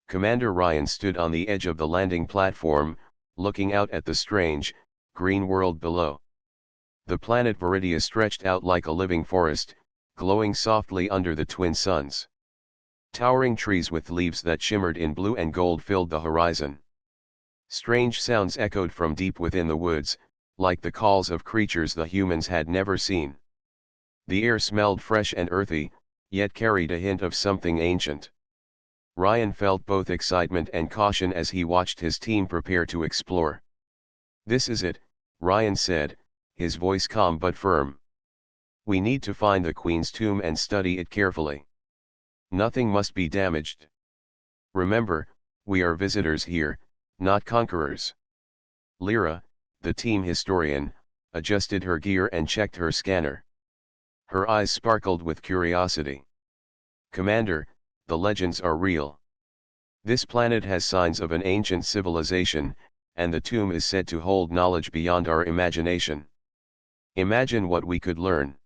Commander Ryan stood on the edge of the landing platform, looking out at the strange, green world below. The planet Viridia stretched out like a living forest, glowing softly under the twin suns. Towering trees with leaves that shimmered in blue and gold filled the horizon. Strange sounds echoed from deep within the woods, like the calls of creatures the humans had never seen. The air smelled fresh and earthy, yet carried a hint of something ancient. Ryan felt both excitement and caution as he watched his team prepare to explore. "This is it," Ryan said, his voice calm but firm. "We need to find the Queen's tomb and study it carefully. Nothing must be damaged. Remember, we are visitors here, not conquerors." Lyra, the team historian, adjusted her gear and checked her scanner. Her eyes sparkled with curiosity. "Commander, the legends are real. This planet has signs of an ancient civilization, and the tomb is said to hold knowledge beyond our imagination. Imagine what we could learn."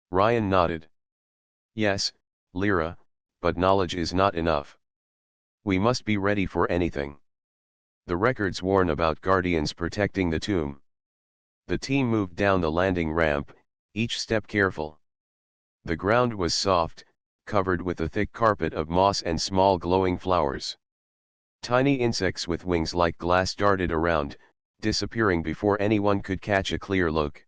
Ryan nodded. "Yes, Lyra, but knowledge is not enough. We must be ready for anything. The records warn about guardians protecting the tomb." The team moved down the landing ramp, each step careful. The ground was soft, covered with a thick carpet of moss and small glowing flowers. Tiny insects with wings like glass darted around, disappearing before anyone could catch a clear look.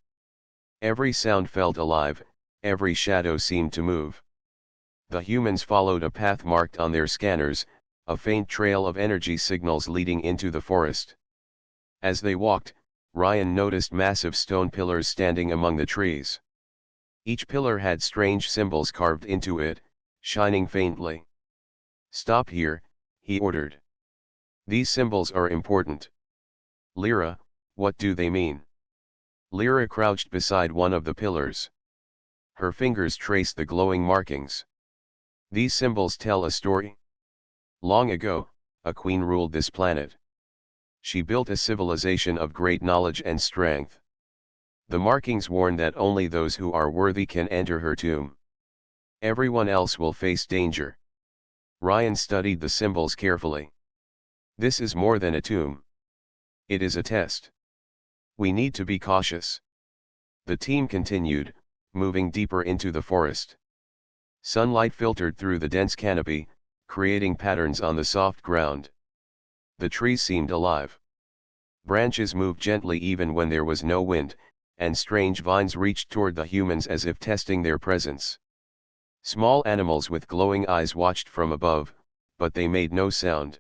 Every sound felt alive, every shadow seemed to move. The humans followed a path marked on their scanners, a faint trail of energy signals leading into the forest. As they walked, Ryan noticed massive stone pillars standing among the trees. Each pillar had strange symbols carved into it, shining faintly. "Stop here," he ordered. "These symbols are important." "Lyra, what do they mean?" Lyra crouched beside one of the pillars. Her fingers traced the glowing markings. "These symbols tell a story. Long ago, a queen ruled this planet. She built a civilization of great knowledge and strength. The markings warn that only those who are worthy can enter her tomb. Everyone else will face danger." Ryan studied the symbols carefully. "This is more than a tomb. It is a test. We need to be cautious." The team continued, moving deeper into the forest. Sunlight filtered through the dense canopy, creating patterns on the soft ground. The trees seemed alive. Branches moved gently even when there was no wind, and strange vines reached toward the humans as if testing their presence. Small animals with glowing eyes watched from above, but they made no sound.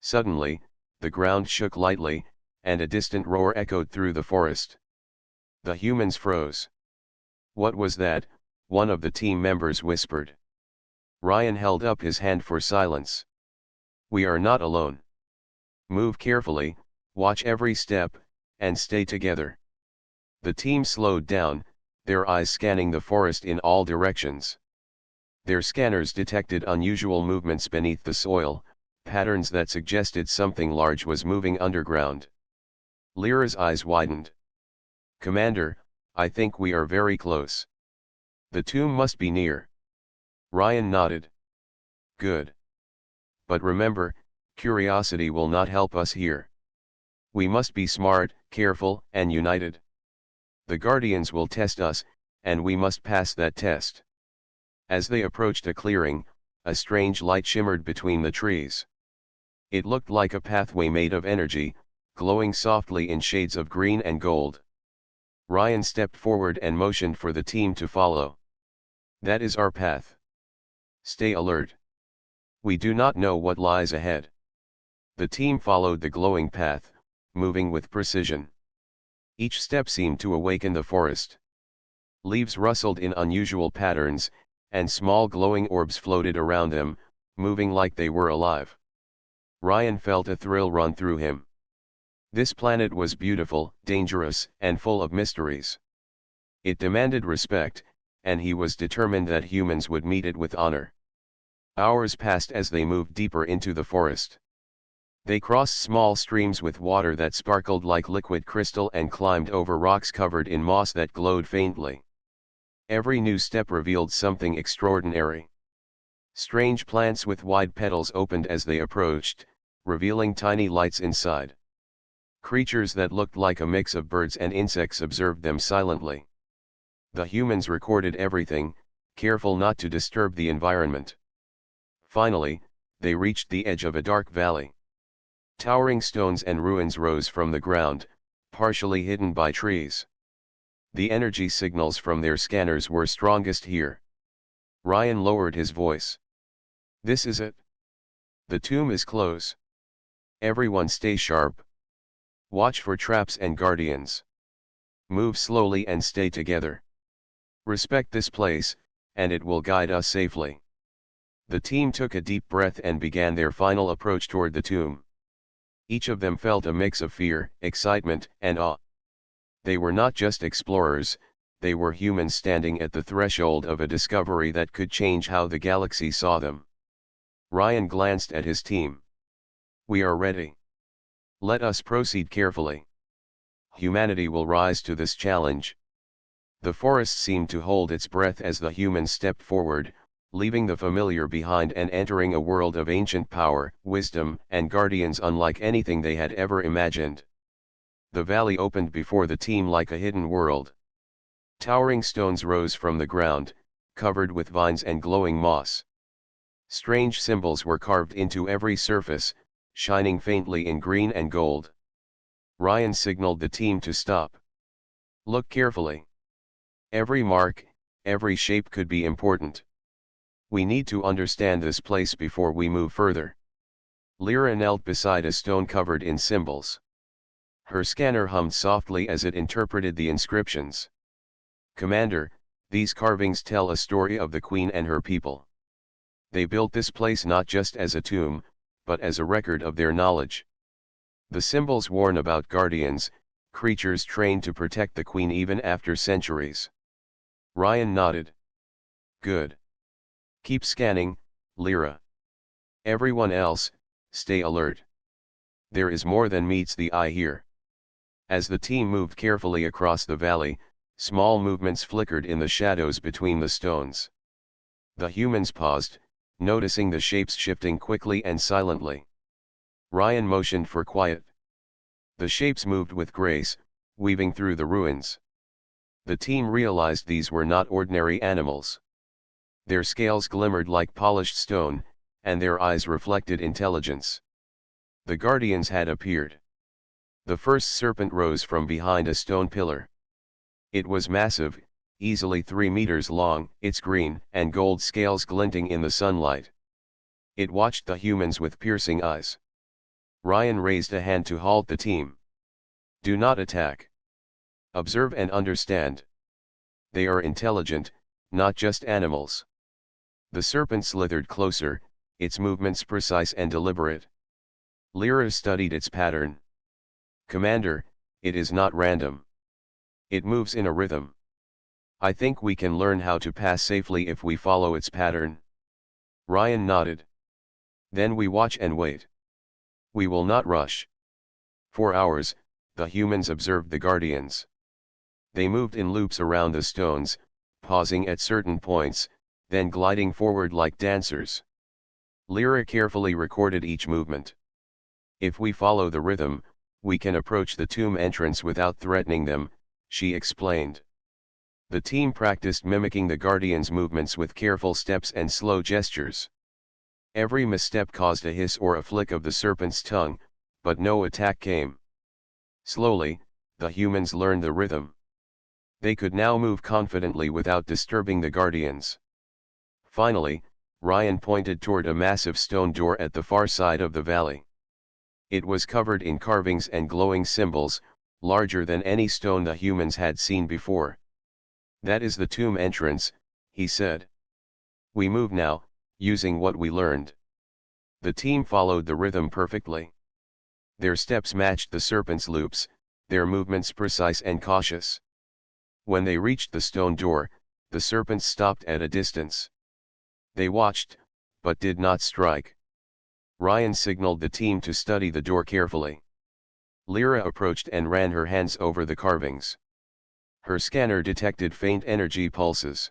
Suddenly, the ground shook lightly, and a distant roar echoed through the forest. The humans froze. "What was that?" one of the team members whispered. Ryan held up his hand for silence. "We are not alone. Move carefully, watch every step, and stay together." The team slowed down, their eyes scanning the forest in all directions. Their scanners detected unusual movements beneath the soil, patterns that suggested something large was moving underground. Lyra's eyes widened. "Commander, I think we are very close. The tomb must be near." Ryan nodded. "Good. But remember, curiosity will not help us here. We must be smart, careful, and united. The Guardians will test us, and we must pass that test." As they approached a clearing, a strange light shimmered between the trees. It looked like a pathway made of energy, glowing softly in shades of green and gold. Ryan stepped forward and motioned for the team to follow. "That is our path. Stay alert. We do not know what lies ahead." The team followed the glowing path, moving with precision. Each step seemed to awaken the forest. Leaves rustled in unusual patterns, and small glowing orbs floated around them, moving like they were alive. Ryan felt a thrill run through him. This planet was beautiful, dangerous, and full of mysteries. It demanded respect, and he was determined that humans would meet it with honor. Hours passed as they moved deeper into the forest. They crossed small streams with water that sparkled like liquid crystal and climbed over rocks covered in moss that glowed faintly. Every new step revealed something extraordinary. Strange plants with wide petals opened as they approached, revealing tiny lights inside. Creatures that looked like a mix of birds and insects observed them silently. The humans recorded everything, careful not to disturb the environment. Finally, they reached the edge of a dark valley. Towering stones and ruins rose from the ground, partially hidden by trees. The energy signals from their scanners were strongest here. Ryan lowered his voice. "This is it. The tomb is close. Everyone stay sharp. Watch for traps and guardians. Move slowly and stay together. Respect this place, and it will guide us safely." The team took a deep breath and began their final approach toward the tomb. Each of them felt a mix of fear, excitement, and awe. They were not just explorers, they were humans standing at the threshold of a discovery that could change how the galaxy saw them. Ryan glanced at his team. "We are ready. Let us proceed carefully. Humanity will rise to this challenge." The forest seemed to hold its breath as the humans stepped forward, leaving the familiar behind and entering a world of ancient power, wisdom, and guardians unlike anything they had ever imagined. The valley opened before the team like a hidden world. Towering stones rose from the ground, covered with vines and glowing moss. Strange symbols were carved into every surface, shining faintly in green and gold. Ryan signaled the team to stop. "Look carefully. Every mark, every shape could be important. We need to understand this place before we move further." Lyra knelt beside a stone covered in symbols. Her scanner hummed softly as it interpreted the inscriptions. "Commander, these carvings tell a story of the Queen and her people. They built this place not just as a tomb, but as a record of their knowledge. The symbols warn about guardians, creatures trained to protect the Queen even after centuries." Ryan nodded. "Good. Keep scanning, Lyra. Everyone else, stay alert. There is more than meets the eye here." As the team moved carefully across the valley, small movements flickered in the shadows between the stones. The humans paused, noticing the shapes shifting quickly and silently. Ryan motioned for quiet. The shapes moved with grace, weaving through the ruins. The team realized these were not ordinary animals. Their scales glimmered like polished stone, and their eyes reflected intelligence. The guardians had appeared. The first serpent rose from behind a stone pillar. It was massive, easily 3 meters long, its green and gold scales glinting in the sunlight. It watched the humans with piercing eyes. Ryan raised a hand to halt the team. "Do not attack. Observe and understand. They are intelligent, not just animals." The serpent slithered closer, its movements precise and deliberate. Lyra studied its pattern. "Commander, it is not random. It moves in a rhythm. I think we can learn how to pass safely if we follow its pattern." Ryan nodded. "Then we watch and wait. We will not rush." For hours, the humans observed the guardians. They moved in loops around the stones, pausing at certain points, then gliding forward like dancers. Lyra carefully recorded each movement. "If we follow the rhythm, we can approach the tomb entrance without threatening them," she explained. The team practiced mimicking the guardians' movements with careful steps and slow gestures. Every misstep caused a hiss or a flick of the serpent's tongue, but no attack came. Slowly, the humans learned the rhythm. They could now move confidently without disturbing the guardians. Finally, Ryan pointed toward a massive stone door at the far side of the valley. It was covered in carvings and glowing symbols, larger than any stone the humans had seen before. "That is the tomb entrance," he said. "We move now, using what we learned." The team followed the rhythm perfectly. Their steps matched the serpent's loops, their movements precise and cautious. When they reached the stone door, the serpents stopped at a distance. They watched, but did not strike. Ryan signaled the team to study the door carefully. Lyra approached and ran her hands over the carvings. Her scanner detected faint energy pulses.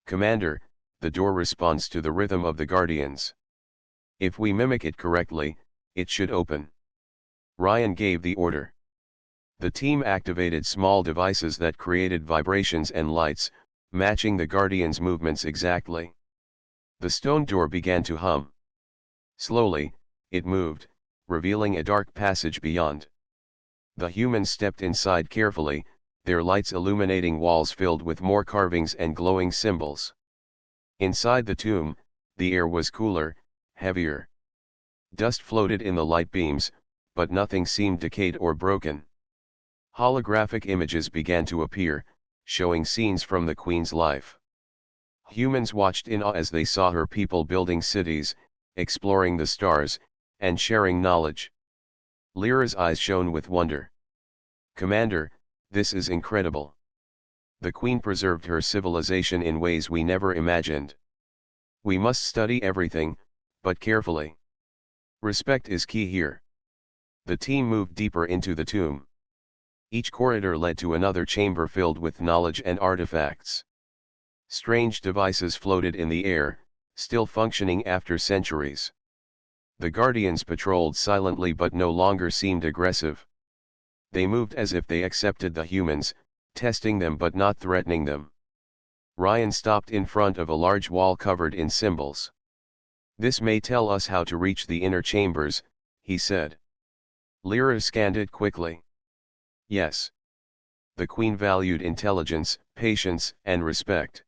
"Commander, the door responds to the rhythm of the guardians. If we mimic it correctly, it should open. Ryan gave the order. The team activated small devices that created vibrations and lights, matching the guardians' movements exactly. The stone door began to hum. Slowly, it moved, revealing a dark passage beyond. The humans stepped inside carefully, their lights illuminating walls filled with more carvings and glowing symbols. Inside the tomb, the air was cooler, heavier. Dust floated in the light beams, but nothing seemed decayed or broken. Holographic images began to appear, showing scenes from the Queen's life. Humans watched in awe as they saw her people building cities, exploring the stars, and sharing knowledge. Lyra's eyes shone with wonder. "Commander, this is incredible. The Queen preserved her civilization in ways we never imagined. We must study everything, but carefully. Respect is key here." The team moved deeper into the tomb. Each corridor led to another chamber filled with knowledge and artifacts. Strange devices floated in the air, still functioning after centuries. The guardians patrolled silently but no longer seemed aggressive. They moved as if they accepted the humans, testing them but not threatening them. Ryan stopped in front of a large wall covered in symbols. "This may tell us how to reach the inner chambers," he said. Lyra scanned it quickly. Yes. The Queen valued intelligence, patience, and respect.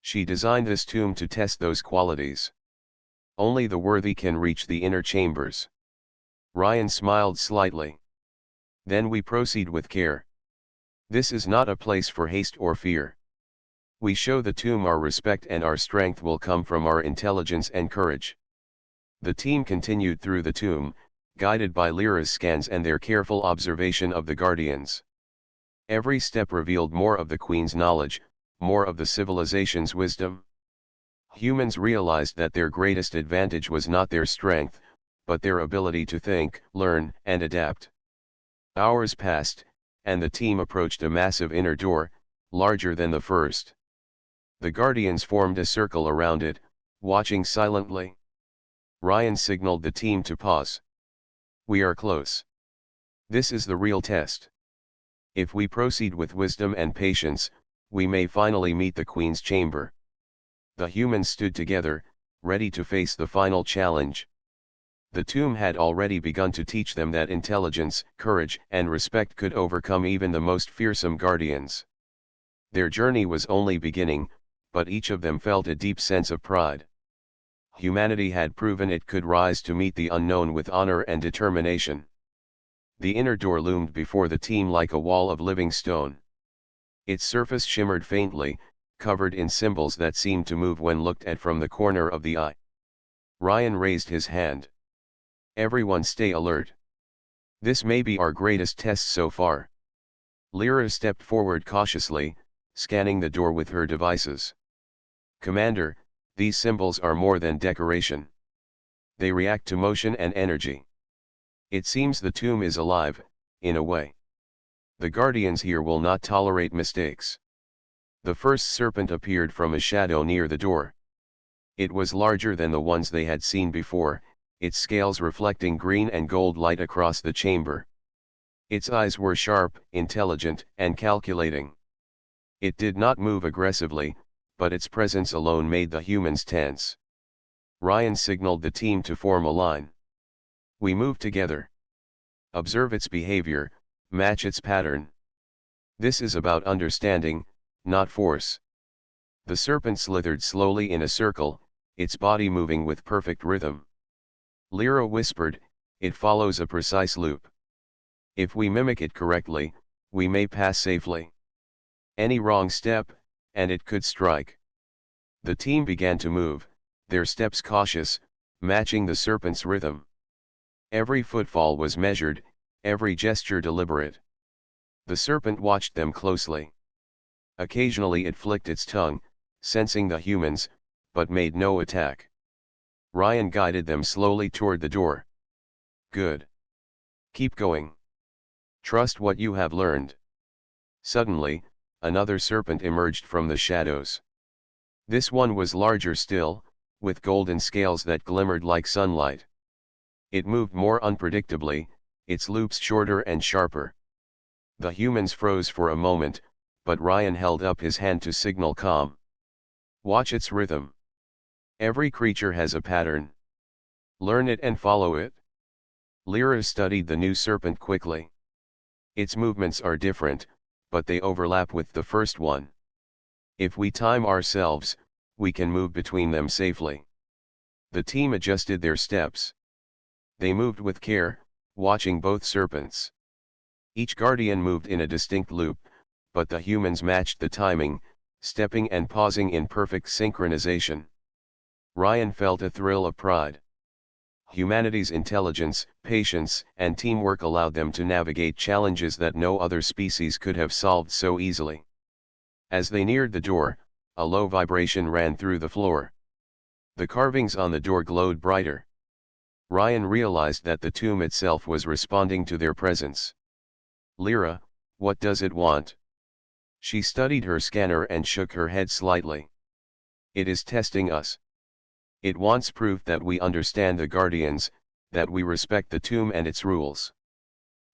She designed this tomb to test those qualities. Only the worthy can reach the inner chambers. Ryan smiled slightly. "Then we proceed with care. This is not a place for haste or fear. We show the tomb our respect, and our strength will come from our intelligence and courage." The team continued through the tomb, guided by Lyra's scans and their careful observation of the guardians. Every step revealed more of the Queen's knowledge, more of the civilization's wisdom. Humans realized that their greatest advantage was not their strength, but their ability to think, learn, and adapt. Hours passed, and the team approached a massive inner door, larger than the first. The guardians formed a circle around it, watching silently. Ryan signaled the team to pause. "We are close. This is the real test. If we proceed with wisdom and patience, we may finally meet the Queen's chamber." The humans stood together, ready to face the final challenge. The tomb had already begun to teach them that intelligence, courage, and respect could overcome even the most fearsome guardians. Their journey was only beginning, but each of them felt a deep sense of pride. Humanity had proven it could rise to meet the unknown with honor and determination. The inner door loomed before the team like a wall of living stone. Its surface shimmered faintly, covered in symbols that seemed to move when looked at from the corner of the eye. Ryan raised his hand. "Everyone stay alert. This may be our greatest test so far." Lyra stepped forward cautiously, scanning the door with her devices. "Commander, these symbols are more than decoration. They react to motion and energy. It seems the tomb is alive, in a way. The guardians here will not tolerate mistakes." The first serpent appeared from a shadow near the door. It was larger than the ones they had seen before, its scales reflecting green and gold light across the chamber. Its eyes were sharp, intelligent, and calculating. It did not move aggressively, but its presence alone made the humans tense. Ryan signaled the team to form a line. "We move together. Observe its behavior, match its pattern. This is about understanding, not force." The serpent slithered slowly in a circle, its body moving with perfect rhythm. Lyra whispered, "It follows a precise loop. If we mimic it correctly, we may pass safely. Any wrong step, and it could strike." The team began to move, their steps cautious, matching the serpent's rhythm. Every footfall was measured, every gesture deliberate. The serpent watched them closely. Occasionally it flicked its tongue, sensing the humans, but made no attack. Ryan guided them slowly toward the door. "Good. Keep going. Trust what you have learned." Suddenly, another serpent emerged from the shadows. This one was larger still, with golden scales that glimmered like sunlight. It moved more unpredictably, its loops shorter and sharper. The humans froze for a moment, but Ryan held up his hand to signal calm. Watch its rhythm. Every creature has a pattern. Learn it and follow it. Lyra studied the new serpent quickly. Its movements are different, but they overlap with the first one. If we time ourselves, we can move between them safely. The team adjusted their steps. They moved with care, watching both serpents. Each guardian moved in a distinct loop, but the humans matched the timing, stepping and pausing in perfect synchronization. Ryan felt a thrill of pride. Humanity's intelligence, patience, and teamwork allowed them to navigate challenges that no other species could have solved so easily. As they neared the door, a low vibration ran through the floor. The carvings on the door glowed brighter. Ryan realized that the tomb itself was responding to their presence. Lyra, what does it want? She studied her scanner and shook her head slightly. It is testing us. It wants proof that we understand the Guardians, that we respect the tomb and its rules.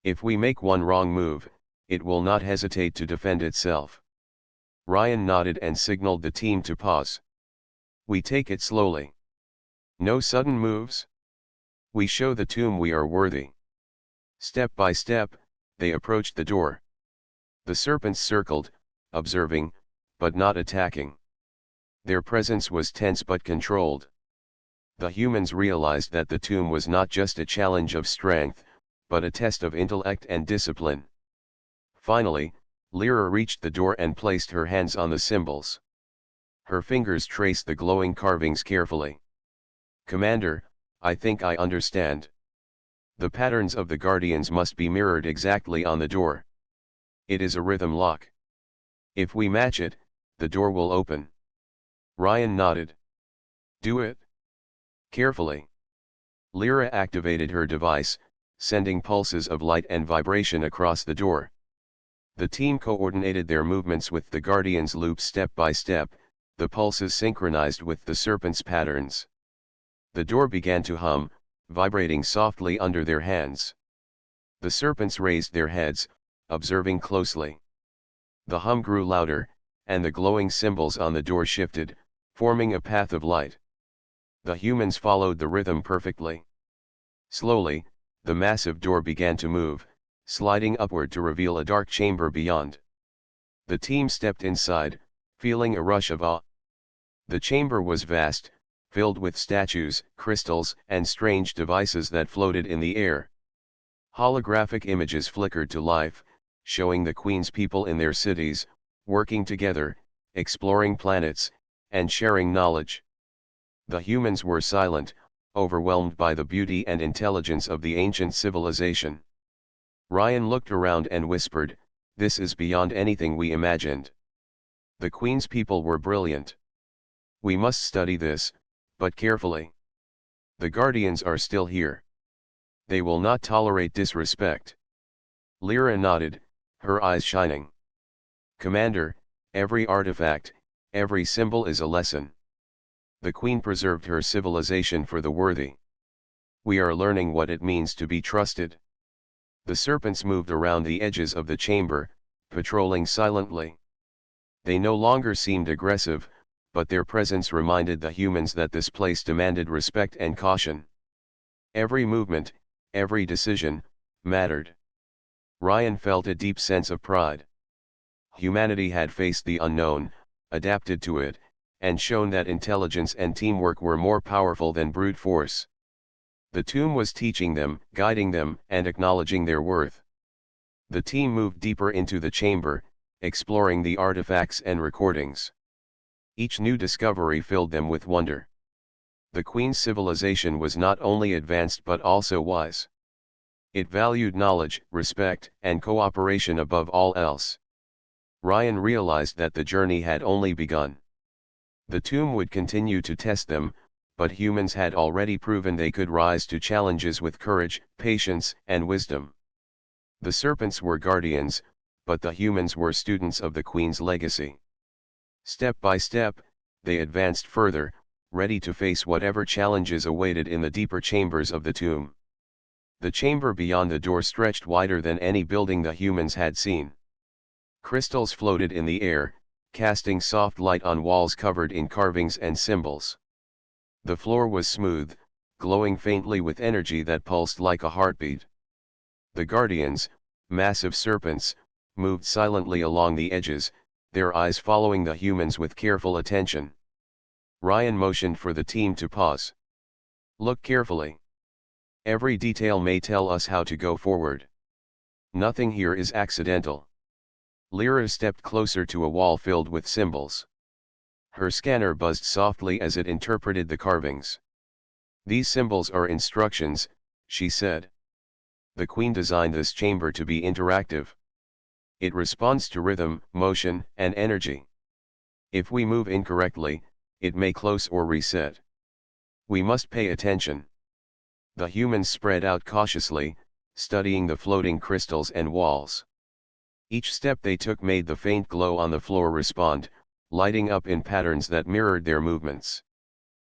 If we make one wrong move, it will not hesitate to defend itself. Ryan nodded and signaled the team to pause. We take it slowly. No sudden moves. We show the tomb we are worthy. Step by step, they approached the door. The serpents circled, observing, but not attacking. Their presence was tense but controlled. The humans realized that the tomb was not just a challenge of strength, but a test of intellect and discipline. Finally, Lyra reached the door and placed her hands on the symbols. Her fingers traced the glowing carvings carefully. Commander, I think I understand. The patterns of the Guardians must be mirrored exactly on the door. It is a rhythm lock. If we match it, the door will open. Ryan nodded. Do it. Carefully. Lyra activated her device, sending pulses of light and vibration across the door. The team coordinated their movements with the Guardian's loop step by step, the pulses synchronized with the serpent's patterns. The door began to hum, vibrating softly under their hands. The serpents raised their heads, observing closely. The hum grew louder, and the glowing symbols on the door shifted, forming a path of light. The humans followed the rhythm perfectly. Slowly, the massive door began to move, sliding upward to reveal a dark chamber beyond. The team stepped inside, feeling a rush of awe. The chamber was vast, filled with statues, crystals, and strange devices that floated in the air. Holographic images flickered to life, showing the Queen's people in their cities, working together, exploring planets, and sharing knowledge. The humans were silent, overwhelmed by the beauty and intelligence of the ancient civilization. Ryan looked around and whispered, "This is beyond anything we imagined." The Queen's people were brilliant. We must study this, but carefully. The Guardians are still here. They will not tolerate disrespect. Lyra nodded, her eyes shining. Commander, every artifact, every symbol is a lesson. The Queen preserved her civilization for the worthy. We are learning what it means to be trusted. The serpents moved around the edges of the chamber, patrolling silently. They no longer seemed aggressive, but their presence reminded the humans that this place demanded respect and caution. Every movement, every decision, mattered. Ryan felt a deep sense of pride. Humanity had faced the unknown, adapted to it, and shown that intelligence and teamwork were more powerful than brute force. The tomb was teaching them, guiding them, and acknowledging their worth. The team moved deeper into the chamber, exploring the artifacts and recordings. Each new discovery filled them with wonder. The Queen's civilization was not only advanced but also wise. It valued knowledge, respect, and cooperation above all else. Ryan realized that the journey had only begun. The tomb would continue to test them, but humans had already proven they could rise to challenges with courage, patience, and wisdom. The serpents were guardians, but the humans were students of the Queen's legacy. Step by step, they advanced further, ready to face whatever challenges awaited in the deeper chambers of the tomb. The chamber beyond the door stretched wider than any building the humans had seen. Crystals floated in the air, casting soft light on walls covered in carvings and symbols. The floor was smooth, glowing faintly with energy that pulsed like a heartbeat. The guardians, massive serpents, moved silently along the edges, their eyes following the humans with careful attention. Ryan motioned for the team to pause. "Look carefully. Every detail may tell us how to go forward. Nothing here is accidental." Lyra stepped closer to a wall filled with symbols. Her scanner buzzed softly as it interpreted the carvings. "These symbols are instructions," she said. "The Queen designed this chamber to be interactive. It responds to rhythm, motion, and energy. If we move incorrectly, it may close or reset. We must pay attention." The humans spread out cautiously, studying the floating crystals and walls. Each step they took made the faint glow on the floor respond, lighting up in patterns that mirrored their movements.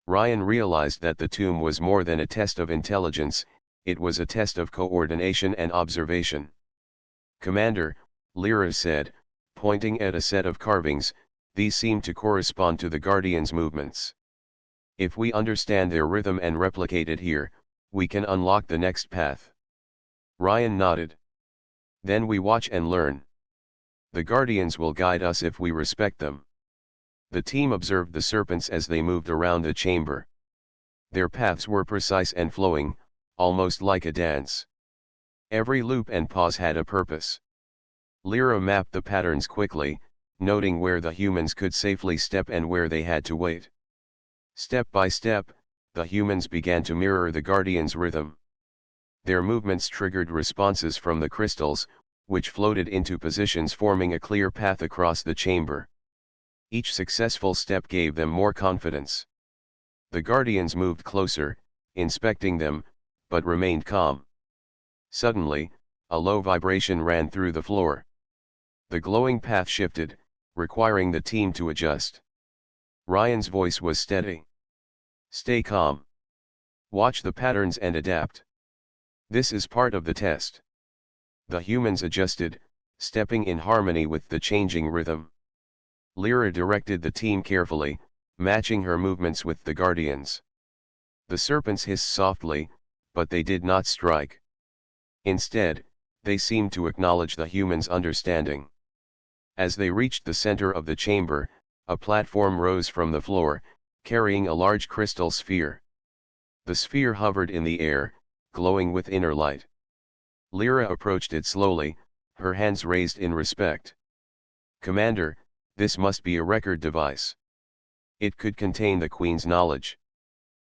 Ryan realized that the tomb was more than a test of intelligence, it was a test of coordination and observation. "Commander," Lyra said, pointing at a set of carvings, "these seem to correspond to the Guardians' movements. If we understand their rhythm and replicate it here, we can unlock the next path." Ryan nodded. "Then we watch and learn. The Guardians will guide us if we respect them." The team observed the serpents as they moved around the chamber. Their paths were precise and flowing, almost like a dance. Every loop and pause had a purpose. Lyra mapped the patterns quickly, noting where the humans could safely step and where they had to wait. Step by step, the humans began to mirror the Guardians' rhythm. Their movements triggered responses from the crystals, which floated into positions forming a clear path across the chamber. Each successful step gave them more confidence. The Guardians moved closer, inspecting them, but remained calm. Suddenly, a low vibration ran through the floor. The glowing path shifted, requiring the team to adjust. Ryan's voice was steady. "Stay calm. Watch the patterns and adapt. This is part of the test." The humans adjusted, stepping in harmony with the changing rhythm. Lyra directed the team carefully, matching her movements with the Guardians. The serpents hissed softly, but they did not strike. Instead, they seemed to acknowledge the humans' understanding. As they reached the center of the chamber, a platform rose from the floor, carrying a large crystal sphere. The sphere hovered in the air, glowing with inner light. Lyra approached it slowly, her hands raised in respect. "Commander, this must be a record device. It could contain the Queen's knowledge."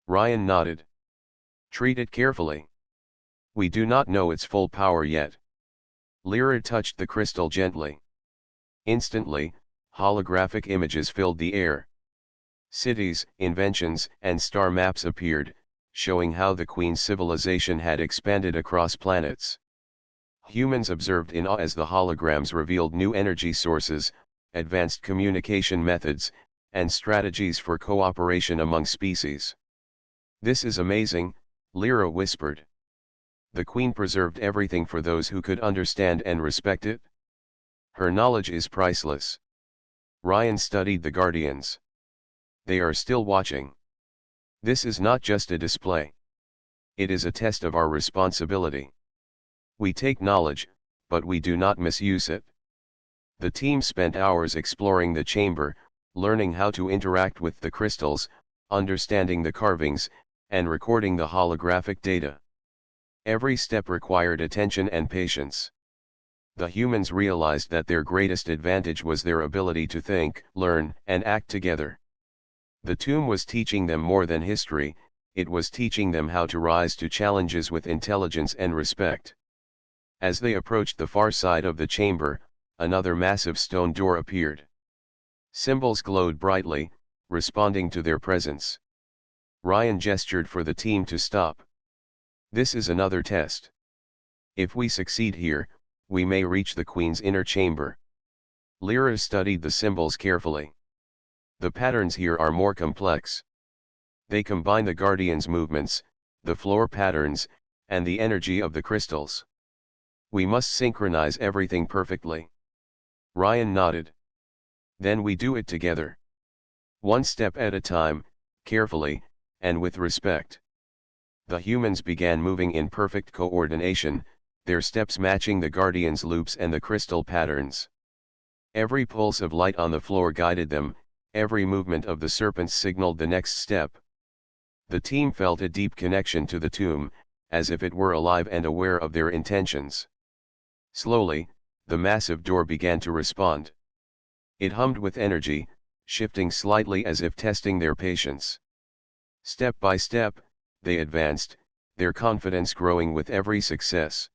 Ryan nodded. "Treat it carefully. We do not know its full power yet." Lyra touched the crystal gently. Instantly, holographic images filled the air. Cities, inventions, and star maps appeared, showing how the Queen's civilization had expanded across planets. Humans observed in awe as the holograms revealed new energy sources, advanced communication methods, and strategies for cooperation among species. "This is amazing," Lyra whispered. "The Queen preserved everything for those who could understand and respect it. Her knowledge is priceless." Ryan studied the Guardians. "They are still watching. This is not just a display. It is a test of our responsibility. We take knowledge, but we do not misuse it." The team spent hours exploring the chamber, learning how to interact with the crystals, understanding the carvings, and recording the holographic data. Every step required attention and patience. The humans realized that their greatest advantage was their ability to think, learn, and act together. The tomb was teaching them more than history, it was teaching them how to rise to challenges with intelligence and respect. As they approached the far side of the chamber, another massive stone door appeared. Symbols glowed brightly, responding to their presence. Ryan gestured for the team to stop. "This is another test. If we succeed here, we may reach the Queen's inner chamber." Lyra studied the symbols carefully. The patterns here are more complex. They combine the Guardian's movements, the floor patterns, and the energy of the crystals. We must synchronize everything perfectly. Ryan nodded. Then we do it together. One step at a time, carefully, and with respect. The humans began moving in perfect coordination, their steps matching the Guardian's loops and the crystal patterns. Every pulse of light on the floor guided them, every movement of the serpents signaled the next step. The team felt a deep connection to the tomb, as if it were alive and aware of their intentions. Slowly, the massive door began to respond. It hummed with energy, shifting slightly as if testing their patience. Step by step, they advanced, their confidence growing with every success.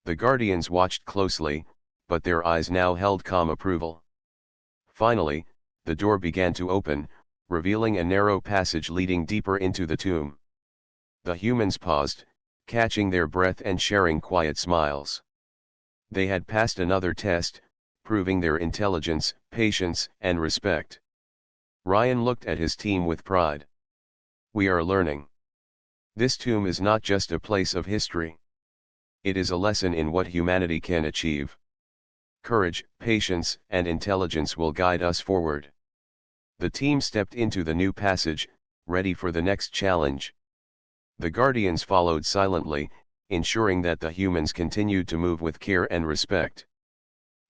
The Guardians watched closely, but their eyes now held calm approval. Finally, the door began to open, revealing a narrow passage leading deeper into the tomb. The humans paused, catching their breath and sharing quiet smiles. They had passed another test, proving their intelligence, patience, and respect. Ryan looked at his team with pride. We are learning. This tomb is not just a place of history. It is a lesson in what humanity can achieve. Courage, patience, and intelligence will guide us forward. The team stepped into the new passage, ready for the next challenge. The Guardians followed silently, ensuring that the humans continued to move with care and respect.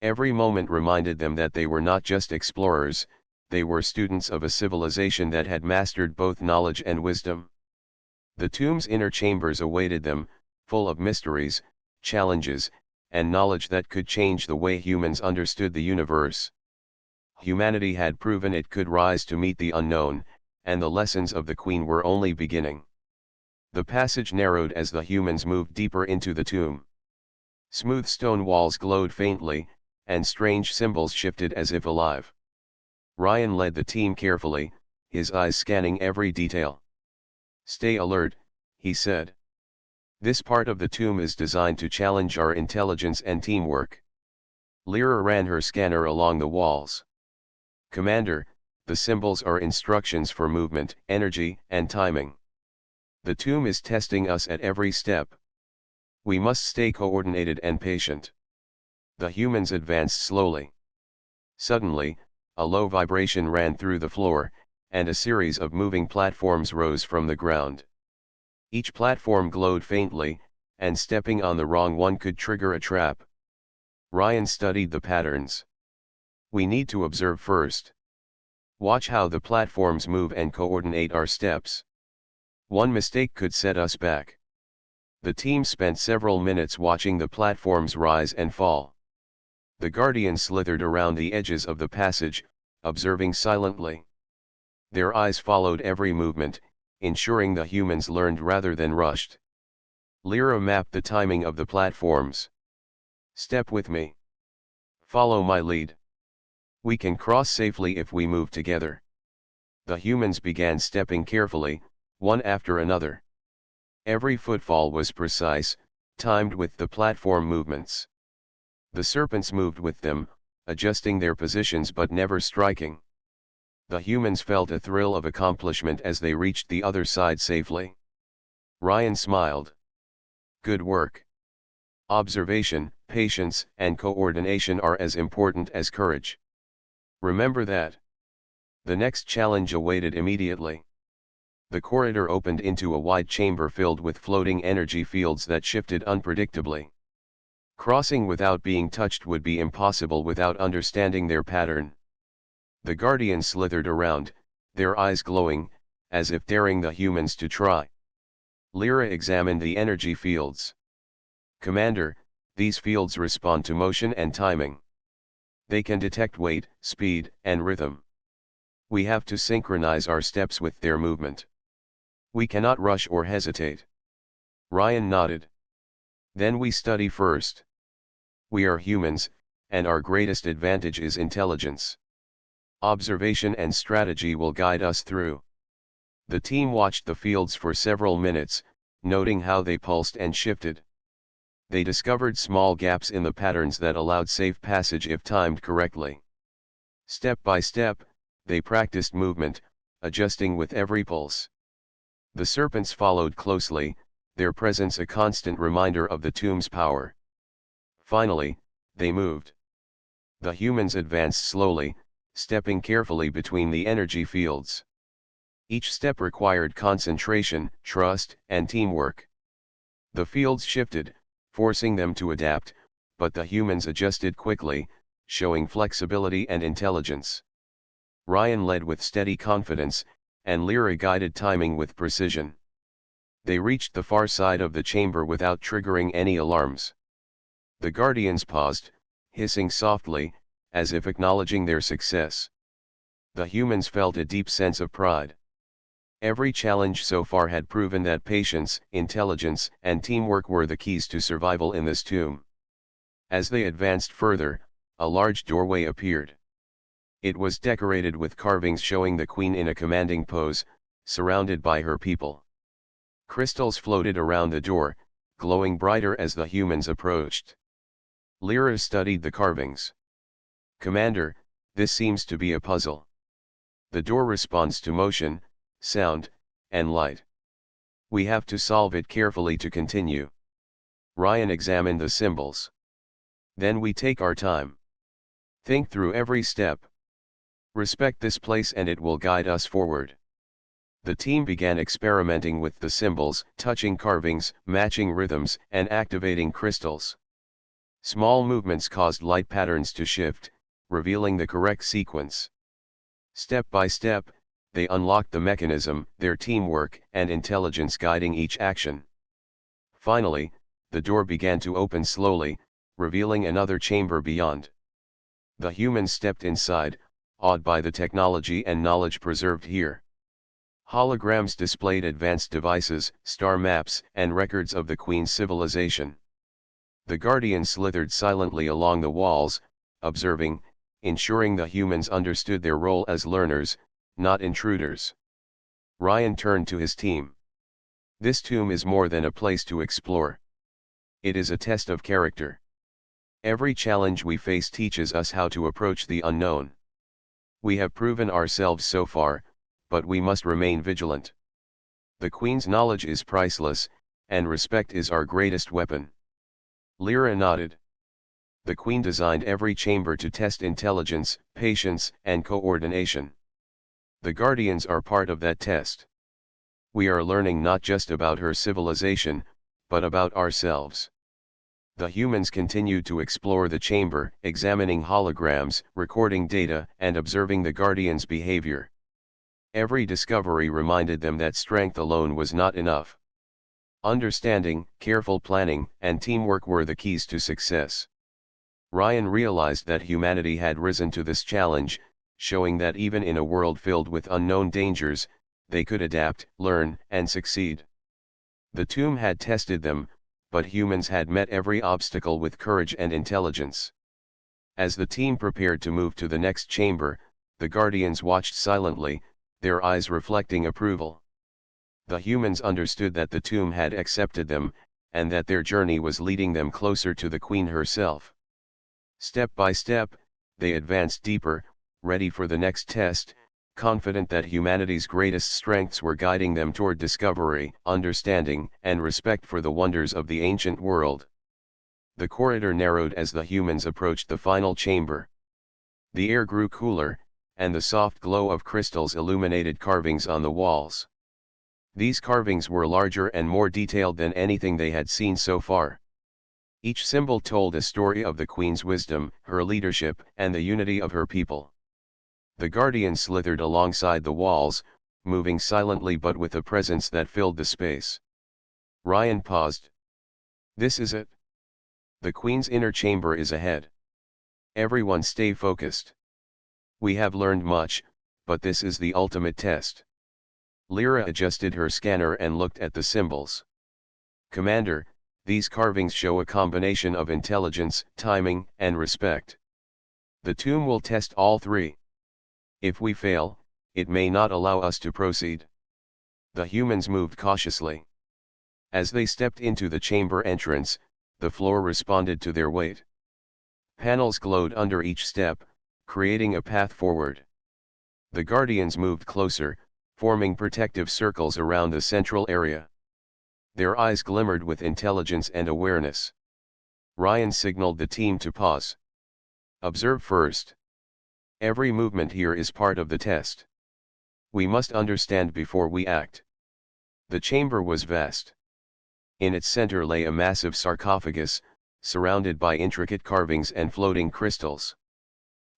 Every moment reminded them that they were not just explorers, they were students of a civilization that had mastered both knowledge and wisdom. The tomb's inner chambers awaited them, full of mysteries, challenges, and knowledge that could change the way humans understood the universe. Humanity had proven it could rise to meet the unknown, and the lessons of the Queen were only beginning. The passage narrowed as the humans moved deeper into the tomb. Smooth stone walls glowed faintly, and strange symbols shifted as if alive. Ryan led the team carefully, his eyes scanning every detail. Stay alert, he said. This part of the tomb is designed to challenge our intelligence and teamwork. Lyra ran her scanner along the walls. Commander, the symbols are instructions for movement, energy, and timing. The tomb is testing us at every step. We must stay coordinated and patient. The humans advanced slowly. Suddenly, a low vibration ran through the floor, and a series of moving platforms rose from the ground. Each platform glowed faintly, and stepping on the wrong one could trigger a trap. Ryan studied the patterns. We need to observe first. Watch how the platforms move and coordinate our steps. One mistake could set us back. The team spent several minutes watching the platforms rise and fall. The Guardians slithered around the edges of the passage, observing silently. Their eyes followed every movement, ensuring the humans learned rather than rushed. Lyra mapped the timing of the platforms. Step with me. Follow my lead. We can cross safely if we move together. The humans began stepping carefully, one after another. Every footfall was precise, timed with the platform movements. The serpents moved with them, adjusting their positions but never striking. The humans felt a thrill of accomplishment as they reached the other side safely. Ryan smiled. Good work. Observation, patience, and coordination are as important as courage. Remember that. The next challenge awaited immediately. The corridor opened into a wide chamber filled with floating energy fields that shifted unpredictably. Crossing without being touched would be impossible without understanding their pattern. The Guardians slithered around, their eyes glowing, as if daring the humans to try. Lyra examined the energy fields. Commander, these fields respond to motion and timing. They can detect weight, speed, and rhythm. We have to synchronize our steps with their movement. We cannot rush or hesitate. Ryan nodded. Then we study first. We are humans, and our greatest advantage is intelligence. Observation and strategy will guide us through. The team watched the fields for several minutes, noting how they pulsed and shifted. They discovered small gaps in the patterns that allowed safe passage if timed correctly. Step by step, they practiced movement, adjusting with every pulse. The serpents followed closely, their presence a constant reminder of the tomb's power. Finally, they moved. The humans advanced slowly, stepping carefully between the energy fields. Each step required concentration, trust, and teamwork. The fields shifted, forcing them to adapt, but the humans adjusted quickly, showing flexibility and intelligence. Ryan led with steady confidence, and Lyra guided timing with precision. They reached the far side of the chamber without triggering any alarms. The guardians paused, hissing softly, as if acknowledging their success. The humans felt a deep sense of pride. Every challenge so far had proven that patience, intelligence, and teamwork were the keys to survival in this tomb. As they advanced further, a large doorway appeared. It was decorated with carvings showing the queen in a commanding pose, surrounded by her people. Crystals floated around the door, glowing brighter as the humans approached. Lyra studied the carvings. "Commander, this seems to be a puzzle. The door responds to motion, sound, and light. We have to solve it carefully to continue." Ryan examined the symbols. "Then we take our time. Think through every step. Respect this place and it will guide us forward." The team began experimenting with the symbols, touching carvings, matching rhythms, and activating crystals. Small movements caused light patterns to shift, revealing the correct sequence. Step by step, they unlocked the mechanism, their teamwork and intelligence guiding each action. Finally, the door began to open slowly, revealing another chamber beyond. The humans stepped inside, awed by the technology and knowledge preserved here. Holograms displayed advanced devices, star maps, and records of the Queen's civilization. The Guardians slithered silently along the walls, observing, ensuring the humans understood their role as learners, not intruders. Ryan turned to his team. "This tomb is more than a place to explore. It is a test of character. Every challenge we face teaches us how to approach the unknown. We have proven ourselves so far, but we must remain vigilant. The Queen's knowledge is priceless, and respect is our greatest weapon." Lyra nodded. The Queen designed every chamber to test intelligence, patience, and coordination. The Guardians are part of that test. We are learning not just about her civilization, but about ourselves. The humans continued to explore the chamber, examining holograms, recording data, and observing the Guardians' behavior. Every discovery reminded them that strength alone was not enough. Understanding, careful planning, and teamwork were the keys to success. Ryan realized that humanity had risen to this challenge, showing that even in a world filled with unknown dangers, they could adapt, learn, and succeed. The tomb had tested them, but humans had met every obstacle with courage and intelligence. As the team prepared to move to the next chamber, the Guardians watched silently, their eyes reflecting approval. The humans understood that the tomb had accepted them, and that their journey was leading them closer to the Queen herself. Step by step, they advanced deeper, ready for the next test, confident that humanity's greatest strengths were guiding them toward discovery, understanding, and respect for the wonders of the ancient world. The corridor narrowed as the humans approached the final chamber. The air grew cooler, and the soft glow of crystals illuminated carvings on the walls. These carvings were larger and more detailed than anything they had seen so far. Each symbol told a story of the Queen's wisdom, her leadership, and the unity of her people. The Guardians slithered alongside the walls, moving silently but with a presence that filled the space. Ryan paused. "This is it. The Queen's inner chamber is ahead. Everyone stay focused. We have learned much, but this is the ultimate test." Lyra adjusted her scanner and looked at the symbols. "Commander, these carvings show a combination of intelligence, timing, and respect. The tomb will test all three. If we fail, it may not allow us to proceed." The humans moved cautiously. As they stepped into the chamber entrance, the floor responded to their weight. Panels glowed under each step, creating a path forward. The Guardians moved closer, forming protective circles around the central area. Their eyes glimmered with intelligence and awareness. Ryan signaled the team to pause. Observe first. Every movement here is part of the test. We must understand before we act. The chamber was vast. In its center lay a massive sarcophagus, surrounded by intricate carvings and floating crystals.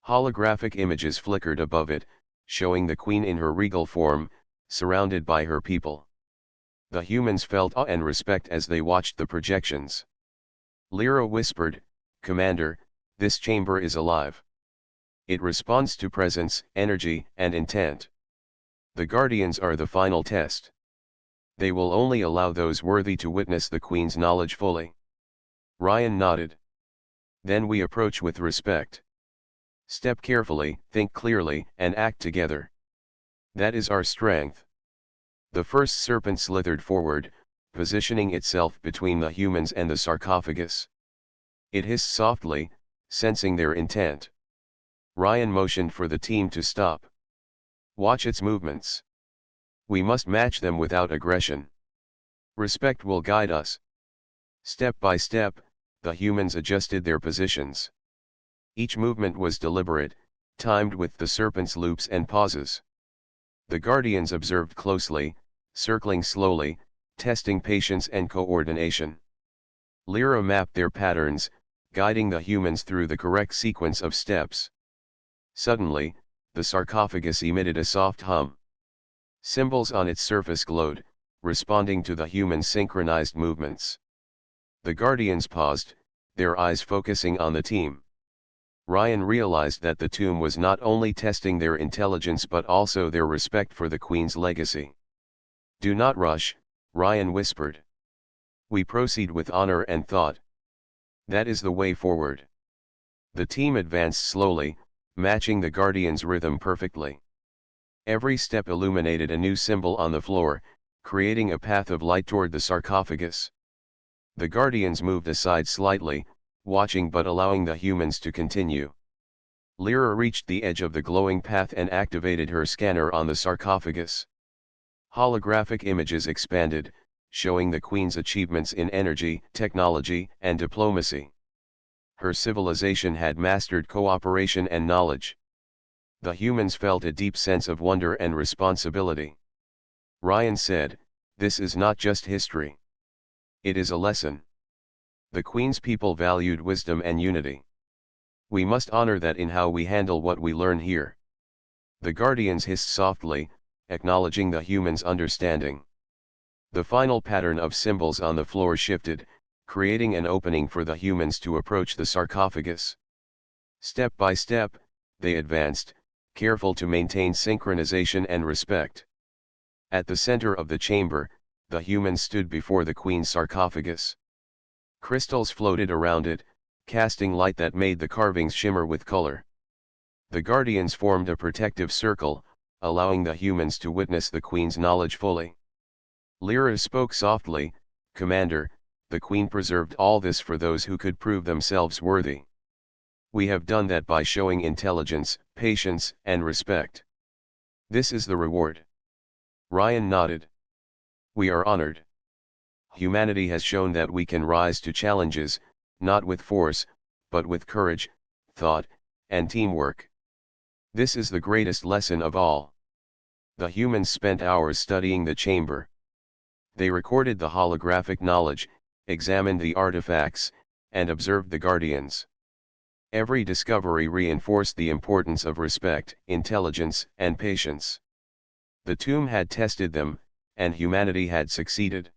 Holographic images flickered above it, showing the queen in her regal form, surrounded by her people. The humans felt awe and respect as they watched the projections. Lyra whispered, "Commander, this chamber is alive. It responds to presence, energy, and intent. The Guardians are the final test. They will only allow those worthy to witness the Queen's knowledge fully." Ryan nodded. "Then we approach with respect. Step carefully, think clearly, and act together. That is our strength." The first serpent slithered forward, positioning itself between the humans and the sarcophagus. It hissed softly, sensing their intent. Ryan motioned for the team to stop. "Watch its movements. We must match them without aggression. Respect will guide us." Step by step, the humans adjusted their positions. Each movement was deliberate, timed with the serpent's loops and pauses. The Guardians observed closely, circling slowly, testing patience and coordination. Lyra mapped their patterns, guiding the humans through the correct sequence of steps. Suddenly, the sarcophagus emitted a soft hum. Symbols on its surface glowed, responding to the humans' synchronized movements. The Guardians paused, their eyes focusing on the team. Ryan realized that the tomb was not only testing their intelligence but also their respect for the Queen's legacy. "Do not rush," Ryan whispered. "We proceed with honor and thought. That is the way forward." The team advanced slowly, matching the Guardians' rhythm perfectly. Every step illuminated a new symbol on the floor, creating a path of light toward the sarcophagus. The Guardians moved aside slightly, watching but allowing the humans to continue. Lyra reached the edge of the glowing path and activated her scanner on the sarcophagus. Holographic images expanded, showing the Queen's achievements in energy, technology, and diplomacy. Her civilization had mastered cooperation and knowledge. The humans felt a deep sense of wonder and responsibility. Ryan said, "This is not just history. It is a lesson. The Queen's people valued wisdom and unity. We must honor that in how we handle what we learn here." The Guardians hissed softly, acknowledging the humans' understanding. The final pattern of symbols on the floor shifted, creating an opening for the humans to approach the sarcophagus. Step by step, they advanced, careful to maintain synchronization and respect. At the center of the chamber, the humans stood before the Queen's sarcophagus. Crystals floated around it, casting light that made the carvings shimmer with color. The Guardians formed a protective circle, allowing the humans to witness the Queen's knowledge fully. Lyra spoke softly, "Commander, the Queen preserved all this for those who could prove themselves worthy. We have done that by showing intelligence, patience, and respect. This is the reward." Ryan nodded. "We are honored. Humanity has shown that we can rise to challenges, not with force, but with courage, thought, and teamwork. This is the greatest lesson of all." The humans spent hours studying the chamber. They recorded the holographic knowledge, examined the artifacts, and observed the Guardians. Every discovery reinforced the importance of respect, intelligence, and patience. The tomb had tested them, and humanity had succeeded.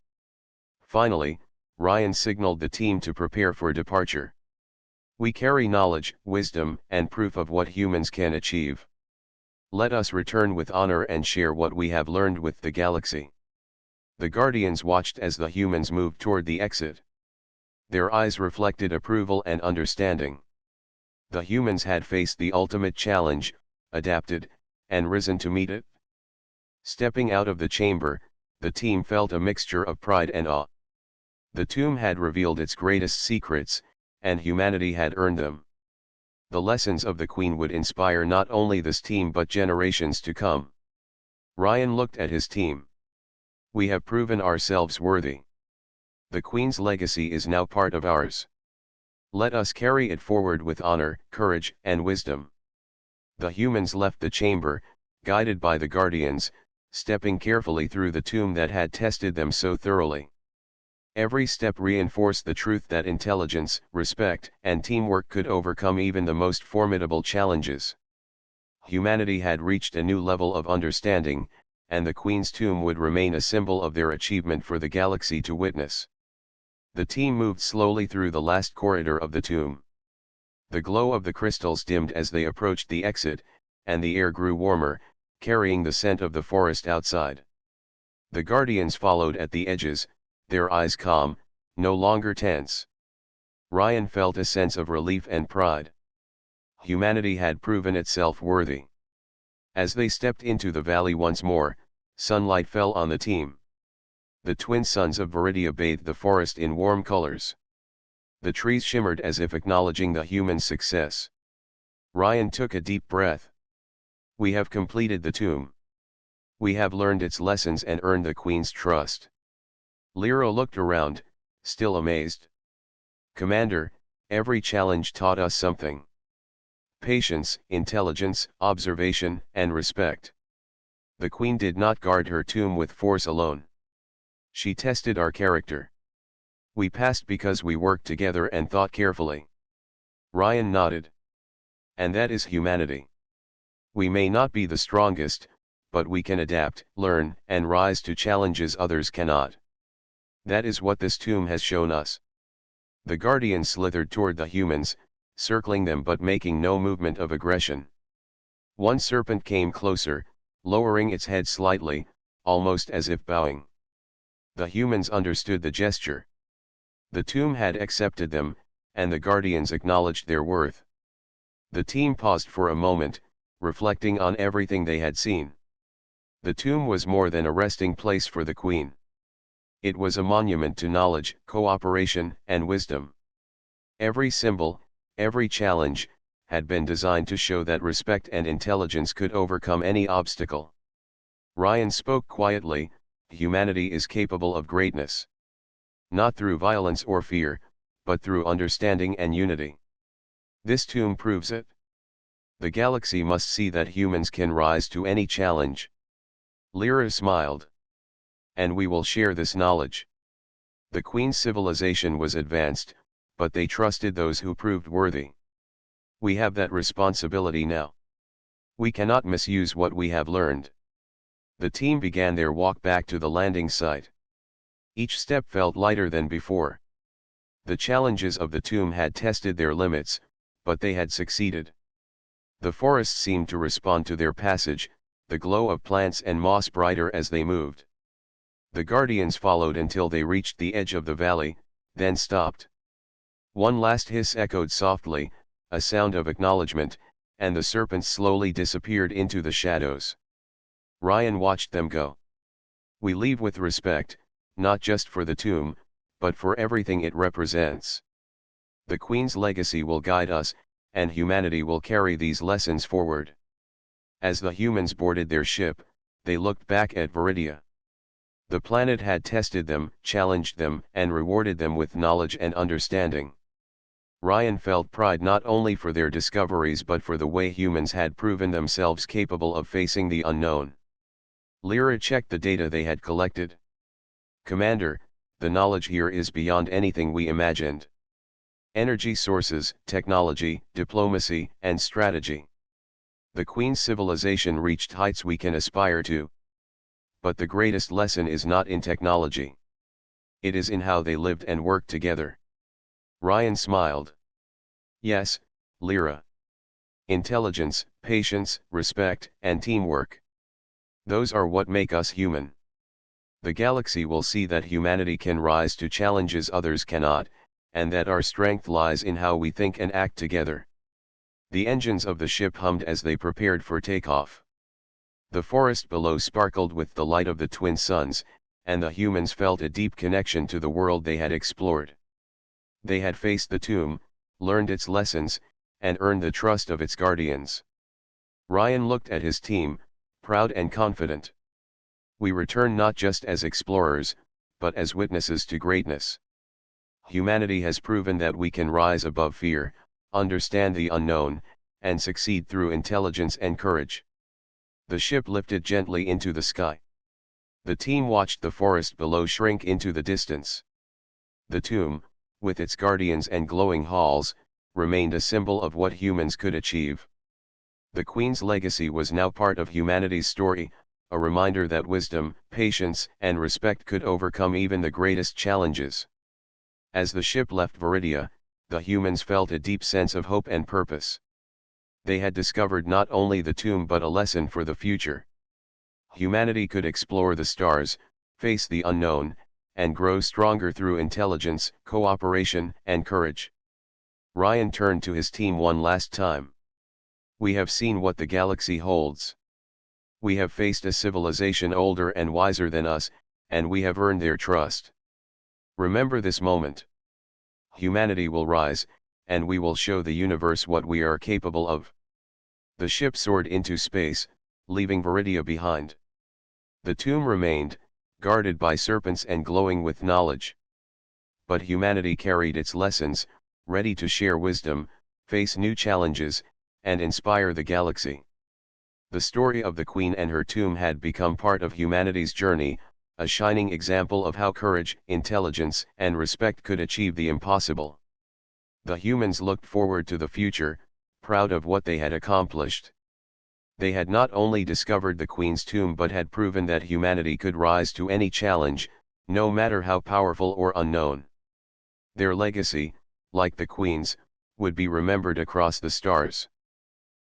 Finally, Ryan signaled the team to prepare for departure. "We carry knowledge, wisdom, and proof of what humans can achieve. Let us return with honor and share what we have learned with the galaxy." The Guardians watched as the humans moved toward the exit. Their eyes reflected approval and understanding. The humans had faced the ultimate challenge, adapted, and risen to meet it. Stepping out of the chamber, the team felt a mixture of pride and awe. The tomb had revealed its greatest secrets, and humanity had earned them. The lessons of the Queen would inspire not only this team but generations to come. Ryan looked at his team. We have proven ourselves worthy. The Queen's legacy is now part of ours. Let us carry it forward with honor, courage, and wisdom. The humans left the chamber, guided by the guardians, stepping carefully through the tomb that had tested them so thoroughly. Every step reinforced the truth that intelligence, respect, and teamwork could overcome even the most formidable challenges. Humanity had reached a new level of understanding, and the Queen's tomb would remain a symbol of their achievement for the galaxy to witness. The team moved slowly through the last corridor of the tomb. The glow of the crystals dimmed as they approached the exit, and the air grew warmer, carrying the scent of the forest outside. The guardians followed at the edges, their eyes calm, no longer tense. Ryan felt a sense of relief and pride. Humanity had proven itself worthy. As they stepped into the valley once more, sunlight fell on the team. The twin suns of Viridia bathed the forest in warm colors. The trees shimmered as if acknowledging the human success. Ryan took a deep breath. We have completed the tomb. We have learned its lessons and earned the Queen's trust. Lyra looked around, still amazed. Commander, every challenge taught us something. Patience, intelligence, observation, and respect. The Queen did not guard her tomb with force alone. She tested our character. We passed because we worked together and thought carefully. Ryan nodded. And that is humanity. We may not be the strongest, but we can adapt, learn, and rise to challenges others cannot. That is what this tomb has shown us. The guardians slithered toward the humans, circling them but making no movement of aggression. One serpent came closer, lowering its head slightly, almost as if bowing. The humans understood the gesture. The tomb had accepted them, and the guardians acknowledged their worth. The team paused for a moment, reflecting on everything they had seen. The tomb was more than a resting place for the Queen. It was a monument to knowledge, cooperation, and wisdom. Every symbol, every challenge, had been designed to show that respect and intelligence could overcome any obstacle. Ryan spoke quietly, humanity is capable of greatness. Not through violence or fear, but through understanding and unity. This tomb proves it. The galaxy must see that humans can rise to any challenge. Lyra smiled. And we will share this knowledge. The Queen's civilization was advanced, but they trusted those who proved worthy. We have that responsibility now. We cannot misuse what we have learned. The team began their walk back to the landing site. Each step felt lighter than before. The challenges of the tomb had tested their limits, but they had succeeded. The forest seemed to respond to their passage, the glow of plants and moss brighter as they moved. The guardians followed until they reached the edge of the valley, then stopped. One last hiss echoed softly, a sound of acknowledgement, and the serpents slowly disappeared into the shadows. Ryan watched them go. We leave with respect, not just for the tomb, but for everything it represents. The Queen's legacy will guide us, and humanity will carry these lessons forward. As the humans boarded their ship, they looked back at Viridia. The planet had tested them, challenged them, and rewarded them with knowledge and understanding. Ryan felt pride not only for their discoveries but for the way humans had proven themselves capable of facing the unknown. Lyra checked the data they had collected. Commander, the knowledge here is beyond anything we imagined. Energy sources, technology, diplomacy, and strategy. The Queen's civilization reached heights we can aspire to. But the greatest lesson is not in technology. It is in how they lived and worked together. Ryan smiled. Yes, Lyra. Intelligence, patience, respect, and teamwork. Those are what make us human. The galaxy will see that humanity can rise to challenges others cannot, and that our strength lies in how we think and act together. The engines of the ship hummed as they prepared for takeoff. The forest below sparkled with the light of the twin suns, and the humans felt a deep connection to the world they had explored. They had faced the tomb, learned its lessons, and earned the trust of its guardians. Ryan looked at his team, proud and confident. We return not just as explorers, but as witnesses to greatness. Humanity has proven that we can rise above fear, understand the unknown, and succeed through intelligence and courage. The ship lifted gently into the sky. The team watched the forest below shrink into the distance. The tomb, with its guardians and glowing halls, remained a symbol of what humans could achieve. The Queen's legacy was now part of humanity's story, a reminder that wisdom, patience, and respect could overcome even the greatest challenges. As the ship left Viridia, the humans felt a deep sense of hope and purpose. They had discovered not only the tomb but a lesson for the future. Humanity could explore the stars, face the unknown, and grow stronger through intelligence, cooperation, and courage. Ryan turned to his team one last time. We have seen what the galaxy holds. We have faced a civilization older and wiser than us, and we have earned their trust. Remember this moment. Humanity will rise, and we will show the universe what we are capable of. The ship soared into space, leaving Viridia behind. The tomb remained, guarded by serpents and glowing with knowledge. But humanity carried its lessons, ready to share wisdom, face new challenges, and inspire the galaxy. The story of the Queen and her tomb had become part of humanity's journey, a shining example of how courage, intelligence, and respect could achieve the impossible. The humans looked forward to the future, proud of what they had accomplished. They had not only discovered the Queen's tomb but had proven that humanity could rise to any challenge, no matter how powerful or unknown. Their legacy, like the Queen's, would be remembered across the stars.